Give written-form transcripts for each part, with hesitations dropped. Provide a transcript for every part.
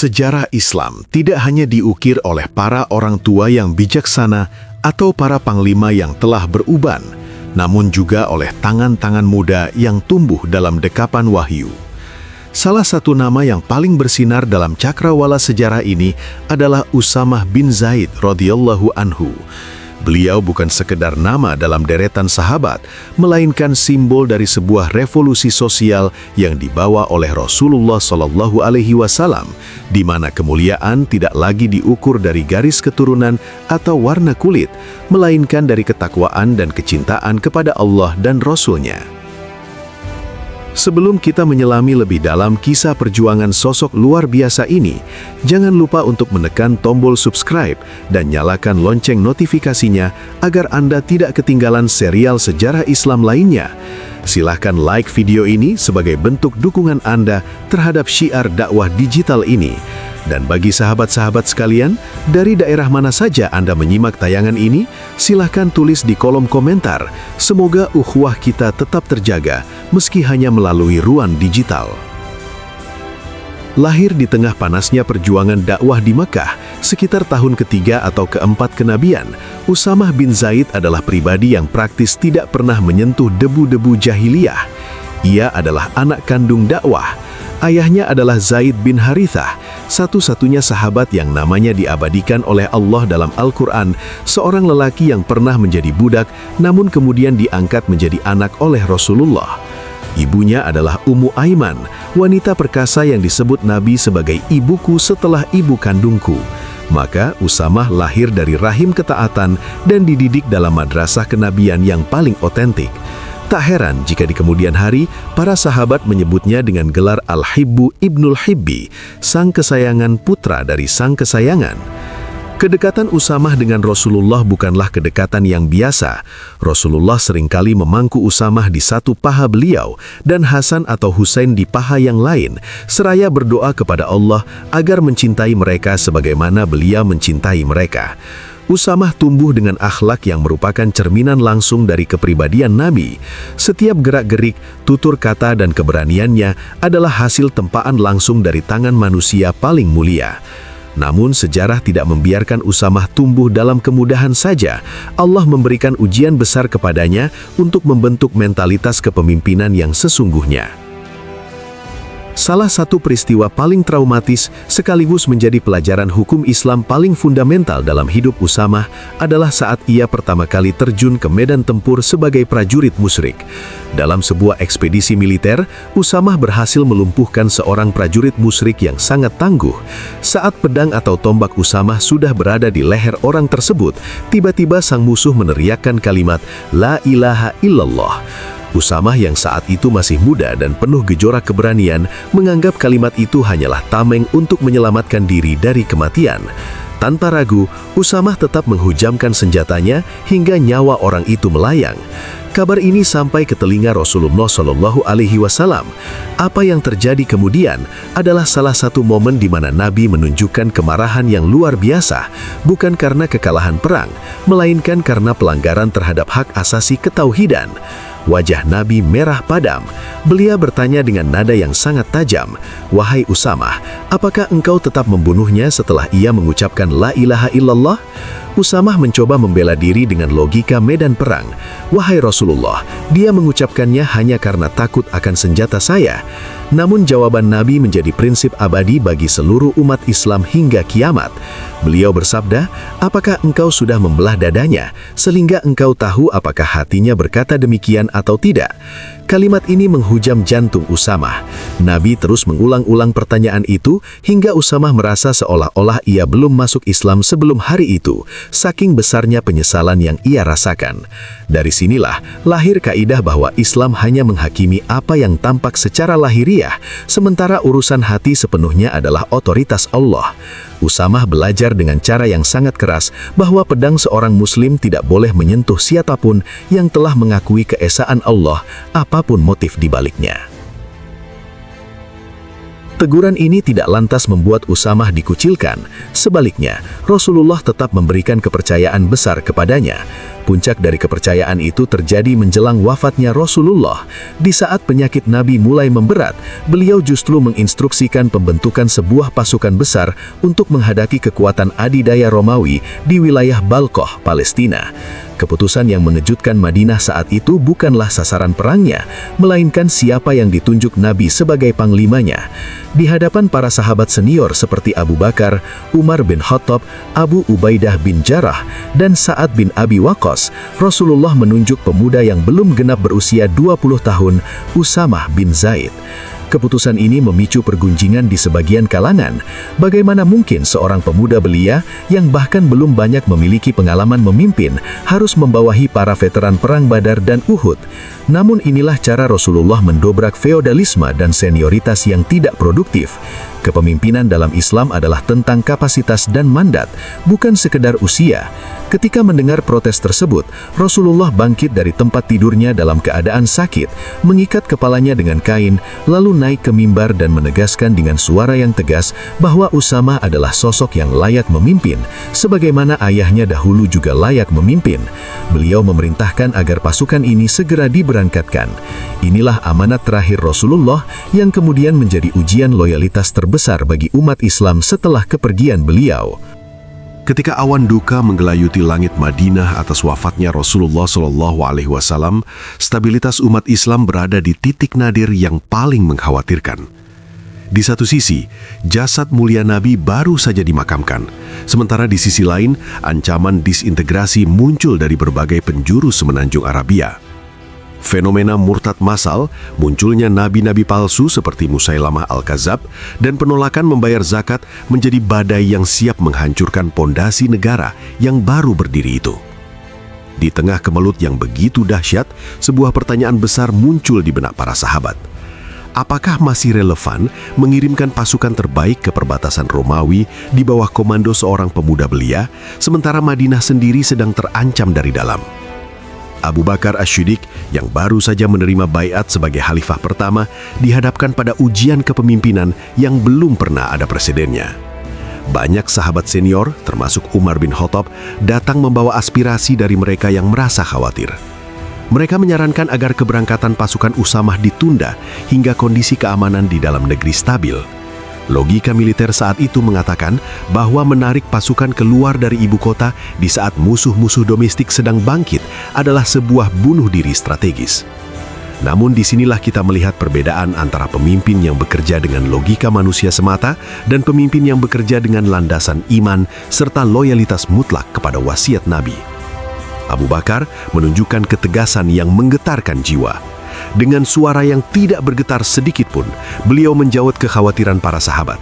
Sejarah Islam tidak hanya diukir oleh para orang tua yang bijaksana atau para panglima yang telah beruban, namun juga oleh tangan-tangan muda yang tumbuh dalam dekapan wahyu. Salah satu nama yang paling bersinar dalam cakrawala sejarah ini adalah Usamah bin Zaid radhiyallahu anhu. Beliau bukan sekedar nama dalam deretan sahabat, melainkan simbol dari sebuah revolusi sosial yang dibawa oleh Rasulullah SAW, di mana kemuliaan tidak lagi diukur dari garis keturunan atau warna kulit, melainkan dari ketakwaan dan kecintaan kepada Allah dan Rasul-Nya. Sebelum kita menyelami lebih dalam kisah perjuangan sosok luar biasa ini, jangan lupa untuk menekan tombol subscribe dan nyalakan lonceng notifikasinya agar Anda tidak ketinggalan serial sejarah Islam lainnya. Silahkan like video ini sebagai bentuk dukungan Anda terhadap syiar dakwah digital ini. Dan bagi sahabat-sahabat sekalian, dari daerah mana saja Anda menyimak tayangan ini, silahkan tulis di kolom komentar. Semoga ukhuwah kita tetap terjaga, meski hanya melalui ruang digital. Lahir di tengah panasnya perjuangan dakwah di Mekah, sekitar tahun ketiga atau keempat kenabian, Usamah bin Zaid adalah pribadi yang praktis tidak pernah menyentuh debu-debu jahiliyah. Ia adalah anak kandung dakwah. Ayahnya adalah Zaid bin Harithah, satu-satunya sahabat yang namanya diabadikan oleh Allah dalam Al-Quran, seorang lelaki yang pernah menjadi budak, namun kemudian diangkat menjadi anak oleh Rasulullah. Ibunya adalah Ummu Aiman, wanita perkasa yang disebut Nabi sebagai ibuku setelah ibu kandungku. Maka Usamah lahir dari rahim ketaatan dan dididik dalam madrasah kenabian yang paling otentik. Tak heran jika di kemudian hari, para sahabat menyebutnya dengan gelar Al-Hibbu Ibnul Hibbi, sang kesayangan putra dari sang kesayangan. Kedekatan Usamah dengan Rasulullah bukanlah kedekatan yang biasa. Rasulullah seringkali memangku Usamah di satu paha beliau dan Hasan atau Husain di paha yang lain, seraya berdoa kepada Allah agar mencintai mereka sebagaimana beliau mencintai mereka. Usamah tumbuh dengan akhlak yang merupakan cerminan langsung dari kepribadian Nabi. Setiap gerak-gerik, tutur kata dan keberaniannya adalah hasil tempaan langsung dari tangan manusia paling mulia. Namun sejarah tidak membiarkan Usamah tumbuh dalam kemudahan saja. Allah memberikan ujian besar kepadanya untuk membentuk mentalitas kepemimpinan yang sesungguhnya. Salah satu peristiwa paling traumatis sekaligus menjadi pelajaran hukum Islam paling fundamental dalam hidup Usamah adalah saat ia pertama kali terjun ke medan tempur sebagai prajurit musyrik. Dalam sebuah ekspedisi militer, Usamah berhasil melumpuhkan seorang prajurit musyrik yang sangat tangguh. Saat pedang atau tombak Usamah sudah berada di leher orang tersebut, tiba-tiba sang musuh meneriakkan kalimat La ilaha illallah. Usamah yang saat itu masih muda dan penuh gejolak keberanian menganggap kalimat itu hanyalah tameng untuk menyelamatkan diri dari kematian. Tanpa ragu, Usamah tetap menghujamkan senjatanya hingga nyawa orang itu melayang. Kabar ini sampai ke telinga Rasulullah SAW. Apa yang terjadi kemudian adalah salah satu momen di mana Nabi menunjukkan kemarahan yang luar biasa, bukan karena kekalahan perang, melainkan karena pelanggaran terhadap hak asasi ketauhidan. Wajah Nabi merah padam. Beliau bertanya dengan nada yang sangat tajam, "Wahai Usamah, apakah engkau tetap membunuhnya setelah ia mengucapkan La ilaha illallah?" Usamah mencoba membela diri dengan logika medan perang. "Wahai Rasulullah, dia mengucapkannya hanya karena takut akan senjata saya." Namun jawaban Nabi menjadi prinsip abadi bagi seluruh umat Islam hingga kiamat. Beliau bersabda, "Apakah engkau sudah membelah dadanya, sehingga engkau tahu apakah hatinya berkata demikian atau tidak?" Kalimat ini menghujam jantung Usamah. Nabi terus mengulang-ulang pertanyaan itu hingga Usamah merasa seolah-olah ia belum masuk Islam sebelum hari itu, saking besarnya penyesalan yang ia rasakan. Dari sinilah lahir kaidah bahwa Islam hanya menghakimi apa yang tampak secara lahiriah, sementara urusan hati sepenuhnya adalah otoritas Allah. Usamah belajar dengan cara yang sangat keras bahwa pedang seorang muslim tidak boleh menyentuh siapapun yang telah mengakui keesaan Allah, apapun motif di baliknya. Teguran ini tidak lantas membuat Usamah dikucilkan. Sebaliknya, Rasulullah tetap memberikan kepercayaan besar kepadanya. Puncak dari kepercayaan itu terjadi menjelang wafatnya Rasulullah. Di saat penyakit Nabi mulai memberat, beliau justru menginstruksikan pembentukan sebuah pasukan besar untuk menghadapi kekuatan adidaya Romawi di wilayah Balqah, Palestina. Keputusan yang mengejutkan Madinah saat itu bukanlah sasaran perangnya, melainkan siapa yang ditunjuk Nabi sebagai panglimanya. Di hadapan para sahabat senior seperti Abu Bakar, Umar bin Khattab, Abu Ubaidah bin Jarrah, dan Sa'ad bin Abi Waqqas, Rasulullah menunjuk pemuda yang belum genap berusia 20 tahun, Usamah bin Zaid. Keputusan ini memicu pergunjingan di sebagian kalangan. Bagaimana mungkin seorang pemuda belia yang bahkan belum banyak memiliki pengalaman memimpin harus membawahi para veteran perang Badar dan Uhud? Namun inilah cara Rasulullah mendobrak feodalisme dan senioritas yang tidak produktif. Kepemimpinan dalam Islam adalah tentang kapasitas dan mandat, bukan sekedar usia. Ketika mendengar protes tersebut, Rasulullah bangkit dari tempat tidurnya dalam keadaan sakit, mengikat kepalanya dengan kain, lalu naik ke mimbar dan menegaskan dengan suara yang tegas bahwa Usamah adalah sosok yang layak memimpin, sebagaimana ayahnya dahulu juga layak memimpin. Beliau memerintahkan agar pasukan ini segera diberangkatkan. Inilah amanat terakhir Rasulullah yang kemudian menjadi ujian loyalitas terbesar bagi umat Islam setelah kepergian beliau. Ketika awan duka menggelayuti langit Madinah atas wafatnya Rasulullah SAW, stabilitas umat Islam berada di titik nadir yang paling mengkhawatirkan. Di satu sisi, jasad mulia Nabi baru saja dimakamkan, sementara di sisi lain, ancaman disintegrasi muncul dari berbagai penjuru semenanjung Arabia. Fenomena murtad massal, munculnya nabi-nabi palsu seperti Musailamah Al-Kadzab, dan penolakan membayar zakat menjadi badai yang siap menghancurkan pondasi negara yang baru berdiri itu. Di tengah kemelut yang begitu dahsyat, sebuah pertanyaan besar muncul di benak para sahabat. Apakah masih relevan mengirimkan pasukan terbaik ke perbatasan Romawi di bawah komando seorang pemuda belia, sementara Madinah sendiri sedang terancam dari dalam? Abu Bakar Asy-Syiddiq yang baru saja menerima baiat sebagai khalifah pertama dihadapkan pada ujian kepemimpinan yang belum pernah ada presidennya. Banyak sahabat senior, termasuk Umar bin Khattab, datang membawa aspirasi dari mereka yang merasa khawatir. Mereka menyarankan agar keberangkatan pasukan Usamah ditunda hingga kondisi keamanan di dalam negeri stabil. Logika militer saat itu mengatakan bahwa menarik pasukan keluar dari ibu kota di saat musuh-musuh domestik sedang bangkit adalah sebuah bunuh diri strategis. Namun disinilah kita melihat perbedaan antara pemimpin yang bekerja dengan logika manusia semata dan pemimpin yang bekerja dengan landasan iman serta loyalitas mutlak kepada wasiat Nabi. Abu Bakar menunjukkan ketegasan yang menggetarkan jiwa. Dengan suara yang tidak bergetar sedikit pun, beliau menjawab kekhawatiran para sahabat.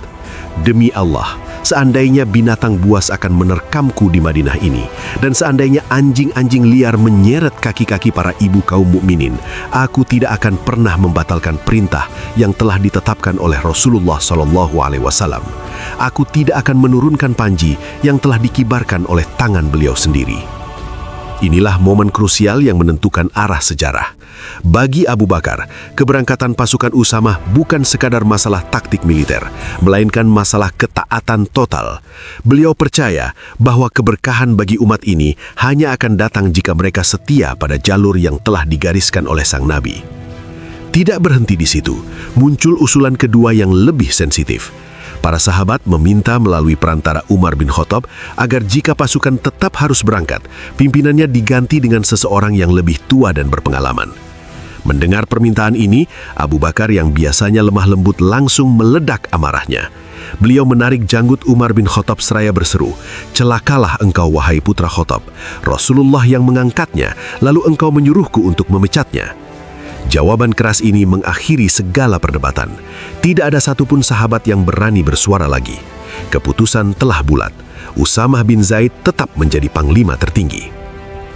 Demi Allah, seandainya binatang buas akan menerkamku di Madinah ini, dan seandainya anjing-anjing liar menyeret kaki-kaki para ibu kaum mukminin, aku tidak akan pernah membatalkan perintah yang telah ditetapkan oleh Rasulullah SAW. Aku tidak akan menurunkan panji yang telah dikibarkan oleh tangan beliau sendiri. Inilah momen krusial yang menentukan arah sejarah. Bagi Abu Bakar, keberangkatan pasukan Usamah bukan sekadar masalah taktik militer, melainkan masalah ketaatan total. Beliau percaya bahwa keberkahan bagi umat ini hanya akan datang jika mereka setia pada jalur yang telah digariskan oleh sang Nabi. Tidak berhenti di situ, muncul usulan kedua yang lebih sensitif. Para sahabat meminta melalui perantara Umar bin Khattab agar jika pasukan tetap harus berangkat, pimpinannya diganti dengan seseorang yang lebih tua dan berpengalaman. Mendengar permintaan ini, Abu Bakar yang biasanya lemah lembut langsung meledak amarahnya. Beliau menarik janggut Umar bin Khattab seraya berseru, "Celakalah engkau wahai putra Khattab, Rasulullah yang mengangkatnya, lalu engkau menyuruhku untuk memecatnya." Jawaban keras ini mengakhiri segala perdebatan. Tidak ada satupun sahabat yang berani bersuara lagi. Keputusan telah bulat. Usamah bin Zaid tetap menjadi panglima tertinggi.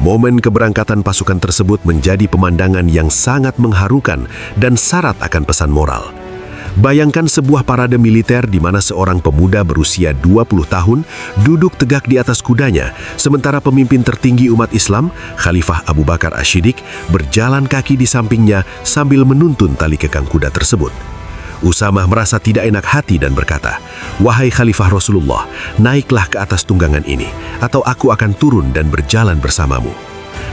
Momen keberangkatan pasukan tersebut menjadi pemandangan yang sangat mengharukan dan syarat akan pesan moral. Bayangkan sebuah parade militer di mana seorang pemuda berusia 20 tahun duduk tegak di atas kudanya, sementara pemimpin tertinggi umat Islam, Khalifah Abu Bakar Asy-Syiddiq, berjalan kaki di sampingnya sambil menuntun tali kekang kuda tersebut. Usamah merasa tidak enak hati dan berkata, "Wahai Khalifah Rasulullah, naiklah ke atas tunggangan ini, atau aku akan turun dan berjalan bersamamu."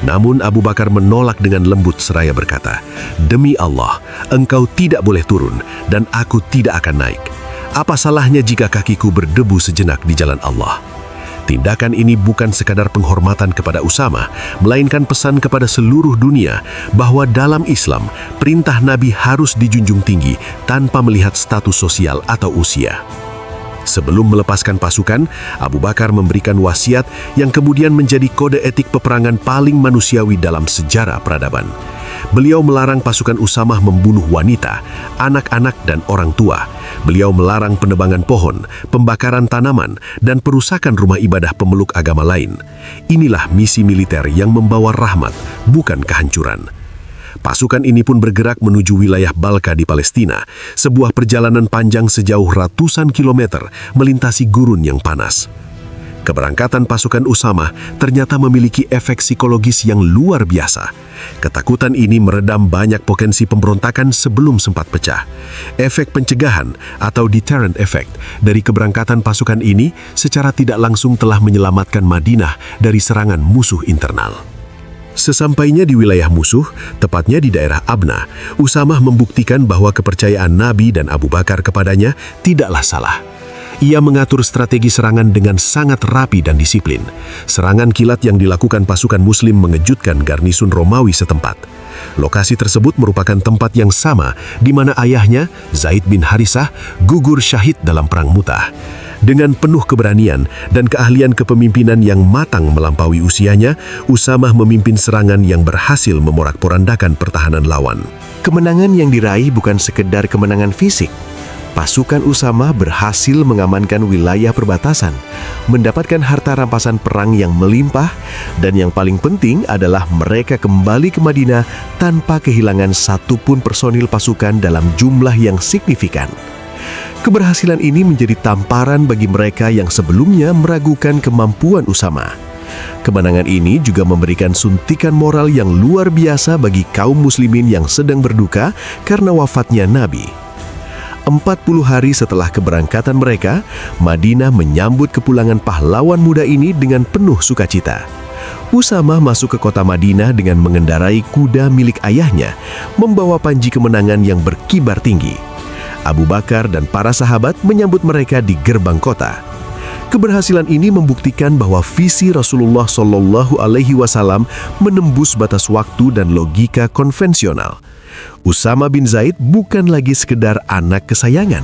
Namun Abu Bakar menolak dengan lembut seraya berkata, "Demi Allah, engkau tidak boleh turun dan aku tidak akan naik. Apa salahnya jika kakiku berdebu sejenak di jalan Allah?" Tindakan ini bukan sekadar penghormatan kepada Usamah, melainkan pesan kepada seluruh dunia bahwa dalam Islam, perintah Nabi harus dijunjung tinggi tanpa melihat status sosial atau usia. Sebelum melepaskan pasukan, Abu Bakar memberikan wasiat yang kemudian menjadi kode etik peperangan paling manusiawi dalam sejarah peradaban. Beliau melarang pasukan Usamah membunuh wanita, anak-anak, dan orang tua. Beliau melarang penebangan pohon, pembakaran tanaman, dan perusakan rumah ibadah pemeluk agama lain. Inilah misi militer yang membawa rahmat, bukan kehancuran. Pasukan ini pun bergerak menuju wilayah Balka di Palestina, sebuah perjalanan panjang sejauh ratusan kilometer melintasi gurun yang panas. Keberangkatan pasukan Usamah ternyata memiliki efek psikologis yang luar biasa. Ketakutan ini meredam banyak potensi pemberontakan sebelum sempat pecah. Efek pencegahan atau deterrent effect dari keberangkatan pasukan ini secara tidak langsung telah menyelamatkan Madinah dari serangan musuh internal. Sesampainya di wilayah musuh, tepatnya di daerah Abna, Usamah membuktikan bahwa kepercayaan Nabi dan Abu Bakar kepadanya tidaklah salah. Ia mengatur strategi serangan dengan sangat rapi dan disiplin. Serangan kilat yang dilakukan pasukan Muslim mengejutkan garnisun Romawi setempat. Lokasi tersebut merupakan tempat yang sama di mana ayahnya, Zaid bin Harisah, gugur syahid dalam Perang Mu'tah. Dengan penuh keberanian dan keahlian kepemimpinan yang matang melampaui usianya, Usamah memimpin serangan yang berhasil memorak-porandakan pertahanan lawan. Kemenangan yang diraih bukan sekedar kemenangan fisik. Pasukan Usamah berhasil mengamankan wilayah perbatasan, mendapatkan harta rampasan perang yang melimpah, dan yang paling penting adalah mereka kembali ke Madinah tanpa kehilangan satupun personil pasukan dalam jumlah yang signifikan. Keberhasilan ini menjadi tamparan bagi mereka yang sebelumnya meragukan kemampuan Usamah. Kemenangan ini juga memberikan suntikan moral yang luar biasa bagi kaum muslimin yang sedang berduka karena wafatnya Nabi. 40 hari setelah keberangkatan mereka, Madinah menyambut kepulangan pahlawan muda ini dengan penuh sukacita. Usamah masuk ke kota Madinah dengan mengendarai kuda milik ayahnya, membawa panji kemenangan yang berkibar tinggi. Abu Bakar dan para sahabat menyambut mereka di gerbang kota. Keberhasilan ini membuktikan bahwa visi Rasulullah Shallallahu Alaihi Wasallam menembus batas waktu dan logika konvensional. Usamah bin Zaid bukan lagi sekedar anak kesayangan.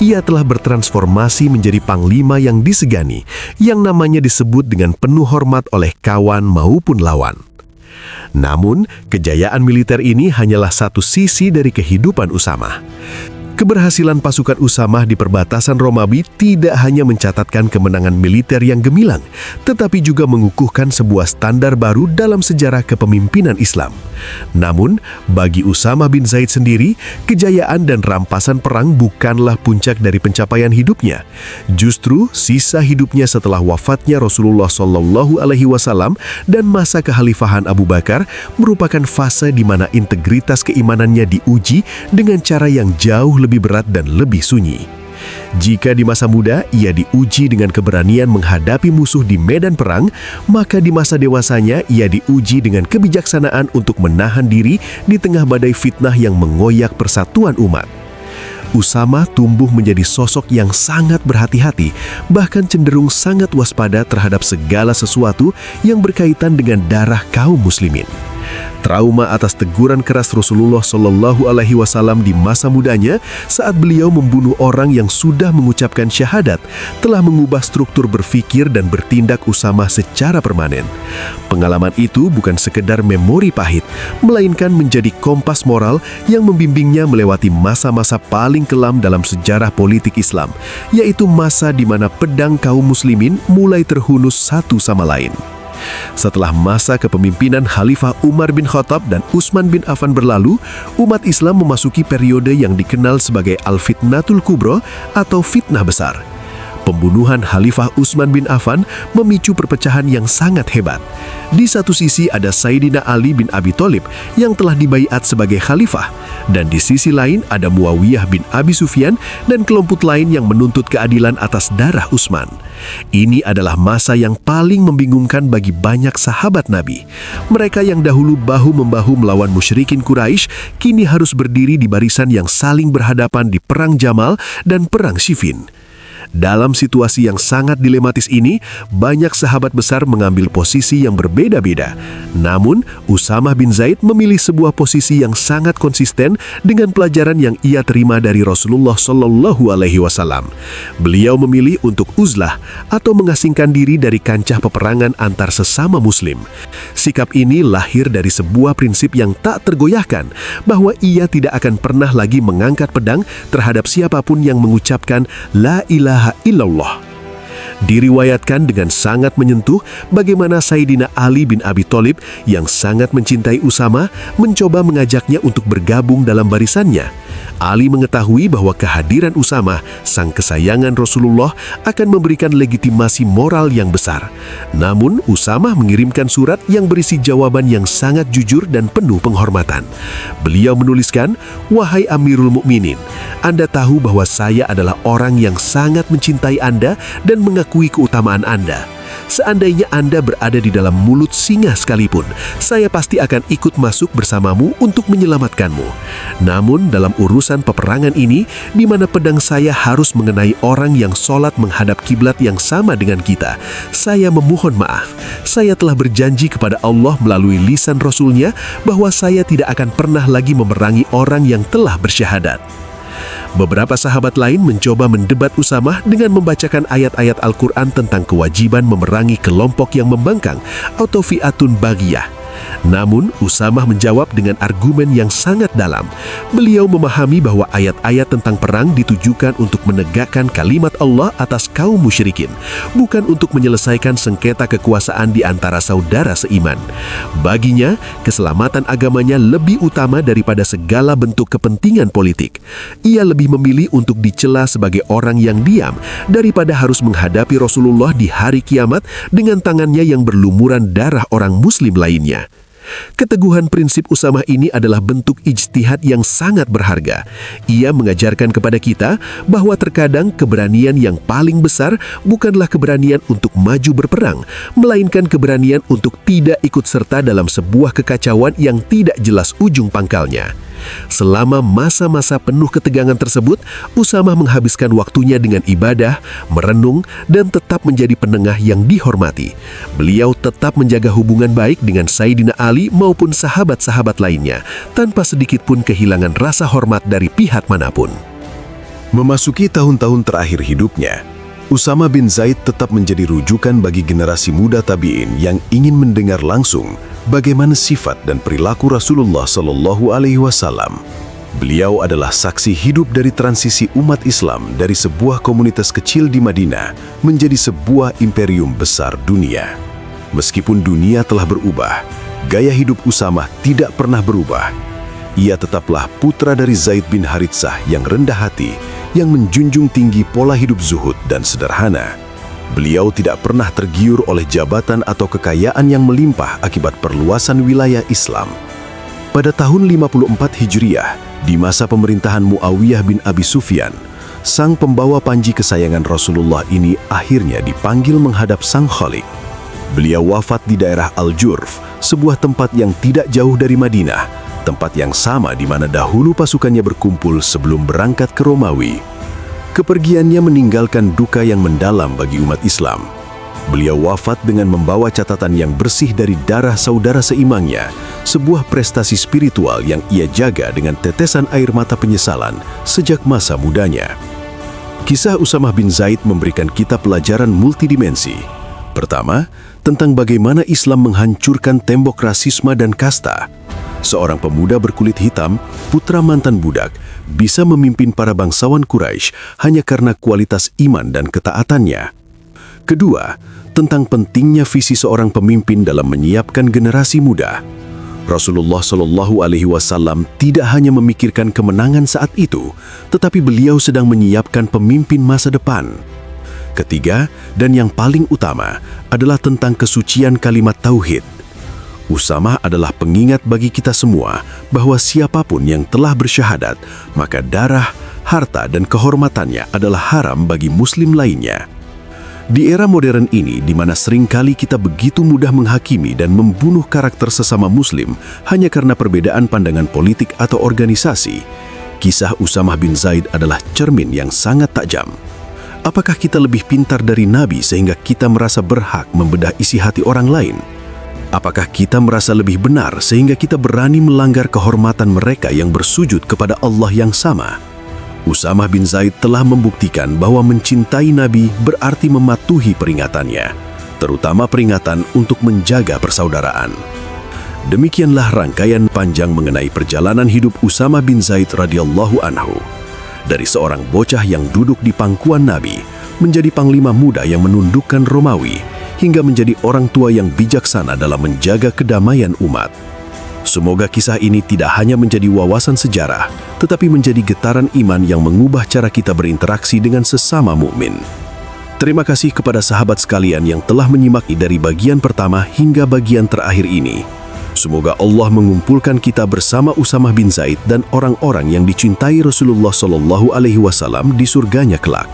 Ia telah bertransformasi menjadi panglima yang disegani, yang namanya disebut dengan penuh hormat oleh kawan maupun lawan. Namun, kejayaan militer ini hanyalah satu sisi dari kehidupan Usamah. Keberhasilan pasukan Usamah di perbatasan Romawi tidak hanya mencatatkan kemenangan militer yang gemilang, tetapi juga mengukuhkan sebuah standar baru dalam sejarah kepemimpinan Islam. Namun, bagi Usamah bin Zaid sendiri, kejayaan dan rampasan perang bukanlah puncak dari pencapaian hidupnya. Justru, sisa hidupnya setelah wafatnya Rasulullah Shallallahu Alaihi Wasallam dan masa kekhalifahan Abu Bakar merupakan fase di mana integritas keimanannya diuji dengan cara yang jauh lebih berat dan lebih sunyi. Jika di masa muda ia diuji dengan keberanian menghadapi musuh di medan perang, maka di masa dewasanya ia diuji dengan kebijaksanaan untuk menahan diri di tengah badai fitnah yang mengoyak persatuan umat. Usamah tumbuh menjadi sosok yang sangat berhati-hati, bahkan cenderung sangat waspada terhadap segala sesuatu yang berkaitan dengan darah kaum muslimin. Trauma atas teguran keras Rasulullah Shallallahu Alaihi Wasallam di masa mudanya saat beliau membunuh orang yang sudah mengucapkan syahadat telah mengubah struktur berpikir dan bertindak Usamah secara permanen. Pengalaman itu bukan sekedar memori pahit, melainkan menjadi kompas moral yang membimbingnya melewati masa-masa paling kelam dalam sejarah politik Islam, yaitu masa di mana pedang kaum muslimin mulai terhunus satu sama lain. Setelah masa kepemimpinan Khalifah Umar bin Khattab dan Utsman bin Affan berlalu, umat Islam memasuki periode yang dikenal sebagai Al-Fitnatul Kubra atau fitnah besar. Pembunuhan Khalifah Utsman bin Affan memicu perpecahan yang sangat hebat. Di satu sisi ada Sayyidina Ali bin Abi Thalib yang telah dibaiat sebagai khalifah, dan di sisi lain ada Muawiyah bin Abi Sufyan dan kelompok lain yang menuntut keadilan atas darah Utsman. Ini adalah masa yang paling membingungkan bagi banyak sahabat Nabi. Mereka yang dahulu bahu-membahu melawan musyrikin Quraisy kini harus berdiri di barisan yang saling berhadapan di Perang Jamal dan Perang Siffin. Dalam situasi yang sangat dilematis ini, banyak sahabat besar mengambil posisi yang berbeda-beda. Namun, Usamah bin Zaid memilih sebuah posisi yang sangat konsisten dengan pelajaran yang ia terima dari Rasulullah Shallallahu Alaihi Wasallam. Beliau memilih untuk uzlah atau mengasingkan diri dari kancah peperangan antar sesama Muslim. Sikap ini lahir dari sebuah prinsip yang tak tergoyahkan, bahwa ia tidak akan pernah lagi mengangkat pedang terhadap siapapun yang mengucapkan La ilaha illallah. Diriwayatkan dengan sangat menyentuh bagaimana Sayyidina Ali bin Abi Thalib yang sangat mencintai Usamah mencoba mengajaknya untuk bergabung dalam barisannya. Ali mengetahui bahwa kehadiran Usamah, sang kesayangan Rasulullah, akan memberikan legitimasi moral yang besar. Namun, Usamah mengirimkan surat yang berisi jawaban yang sangat jujur dan penuh penghormatan. Beliau menuliskan, "Wahai Amirul Mukminin, Anda tahu bahwa saya adalah orang yang sangat mencintai Anda dan mengakui keutamaan Anda. Seandainya Anda berada di dalam mulut singa sekalipun, saya pasti akan ikut masuk bersamamu untuk menyelamatkanmu. Namun dalam urusan peperangan ini, di mana pedang saya harus mengenai orang yang sholat menghadap kiblat yang sama dengan kita, saya memohon maaf. Saya telah berjanji kepada Allah melalui lisan Rasulnya bahwa saya tidak akan pernah lagi memerangi orang yang telah bersyahadat." Beberapa sahabat lain mencoba mendebat Usamah dengan membacakan ayat-ayat Al-Quran tentang kewajiban memerangi kelompok yang membangkang atau fi'atun baghiyah. Namun, Usamah menjawab dengan argumen yang sangat dalam. Beliau memahami bahwa ayat-ayat tentang perang ditujukan untuk menegakkan kalimat Allah atas kaum musyrikin, bukan untuk menyelesaikan sengketa kekuasaan di antara saudara seiman. Baginya, keselamatan agamanya lebih utama daripada segala bentuk kepentingan politik. Ia lebih memilih untuk dicela sebagai orang yang diam daripada harus menghadapi Rasulullah di hari kiamat dengan tangannya yang berlumuran darah orang muslim lainnya. Keteguhan prinsip Usamah ini adalah bentuk ijtihad yang sangat berharga. Ia mengajarkan kepada kita bahwa terkadang keberanian yang paling besar bukanlah keberanian untuk maju berperang, melainkan keberanian untuk tidak ikut serta dalam sebuah kekacauan yang tidak jelas ujung pangkalnya. Selama masa-masa penuh ketegangan tersebut, Usamah menghabiskan waktunya dengan ibadah, merenung, dan tetap menjadi penengah yang dihormati. Beliau tetap menjaga hubungan baik dengan Sayyidina Ali maupun sahabat-sahabat lainnya, tanpa sedikit pun kehilangan rasa hormat dari pihak manapun. Memasuki tahun-tahun terakhir hidupnya, Usamah bin Zaid tetap menjadi rujukan bagi generasi muda tabi'in yang ingin mendengar langsung bagaimana sifat dan perilaku Rasulullah Shallallahu Alaihi Wasallam. Beliau adalah saksi hidup dari transisi umat Islam dari sebuah komunitas kecil di Madinah menjadi sebuah imperium besar dunia. Meskipun dunia telah berubah, gaya hidup Usamah tidak pernah berubah. Ia tetaplah putra dari Zaid bin Haritsah yang rendah hati, yang menjunjung tinggi pola hidup zuhud dan sederhana. Beliau tidak pernah tergiur oleh jabatan atau kekayaan yang melimpah akibat perluasan wilayah Islam. Pada tahun 54 Hijriah, di masa pemerintahan Muawiyah bin Abi Sufyan, sang pembawa panji kesayangan Rasulullah ini akhirnya dipanggil menghadap sang Khalik. Beliau wafat di daerah Al-Jurf, sebuah tempat yang tidak jauh dari Madinah, tempat yang sama di mana dahulu pasukannya berkumpul sebelum berangkat ke Romawi. Kepergiannya meninggalkan duka yang mendalam bagi umat Islam. Beliau wafat dengan membawa catatan yang bersih dari darah saudara seimangnya, sebuah prestasi spiritual yang ia jaga dengan tetesan air mata penyesalan sejak masa mudanya. Kisah Usamah bin Zaid memberikan kita pelajaran multidimensi. Pertama, tentang bagaimana Islam menghancurkan tembok rasisme dan kasta. Seorang pemuda berkulit hitam, putra mantan budak, bisa memimpin para bangsawan Quraisy hanya karena kualitas iman dan ketaatannya. Kedua, tentang pentingnya visi seorang pemimpin dalam menyiapkan generasi muda. Rasulullah Shallallahu Alaihi Wasallam tidak hanya memikirkan kemenangan saat itu, tetapi beliau sedang menyiapkan pemimpin masa depan. Ketiga, dan yang paling utama, adalah tentang kesucian kalimat tauhid. Usamah adalah pengingat bagi kita semua bahwa siapapun yang telah bersyahadat, maka darah, harta, dan kehormatannya adalah haram bagi muslim lainnya. Di era modern ini, di mana seringkali kita begitu mudah menghakimi dan membunuh karakter sesama muslim hanya karena perbedaan pandangan politik atau organisasi, kisah Usamah bin Zaid adalah cermin yang sangat tajam. Apakah kita lebih pintar dari Nabi sehingga kita merasa berhak membedah isi hati orang lain? Apakah kita merasa lebih benar sehingga kita berani melanggar kehormatan mereka yang bersujud kepada Allah yang sama? Usamah bin Zaid telah membuktikan bahwa mencintai Nabi berarti mematuhi peringatannya, terutama peringatan untuk menjaga persaudaraan. Demikianlah rangkaian panjang mengenai perjalanan hidup Usamah bin Zaid radhiyallahu anhu. Dari seorang bocah yang duduk di pangkuan Nabi, menjadi panglima muda yang menundukkan Romawi, hingga menjadi orang tua yang bijaksana dalam menjaga kedamaian umat. Semoga kisah ini tidak hanya menjadi wawasan sejarah, tetapi menjadi getaran iman yang mengubah cara kita berinteraksi dengan sesama mukmin. Terima kasih kepada sahabat sekalian yang telah menyimak dari bagian pertama hingga bagian terakhir ini. Semoga Allah mengumpulkan kita bersama Usamah bin Zaid dan orang-orang yang dicintai Rasulullah SAW di surganya kelak.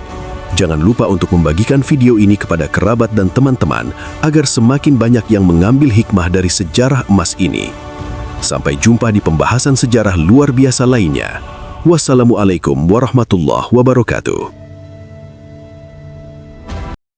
Jangan lupa untuk membagikan video ini kepada kerabat dan teman-teman agar semakin banyak yang mengambil hikmah dari sejarah emas ini. Sampai jumpa di pembahasan sejarah luar biasa lainnya. Wassalamualaikum warahmatullahi wabarakatuh.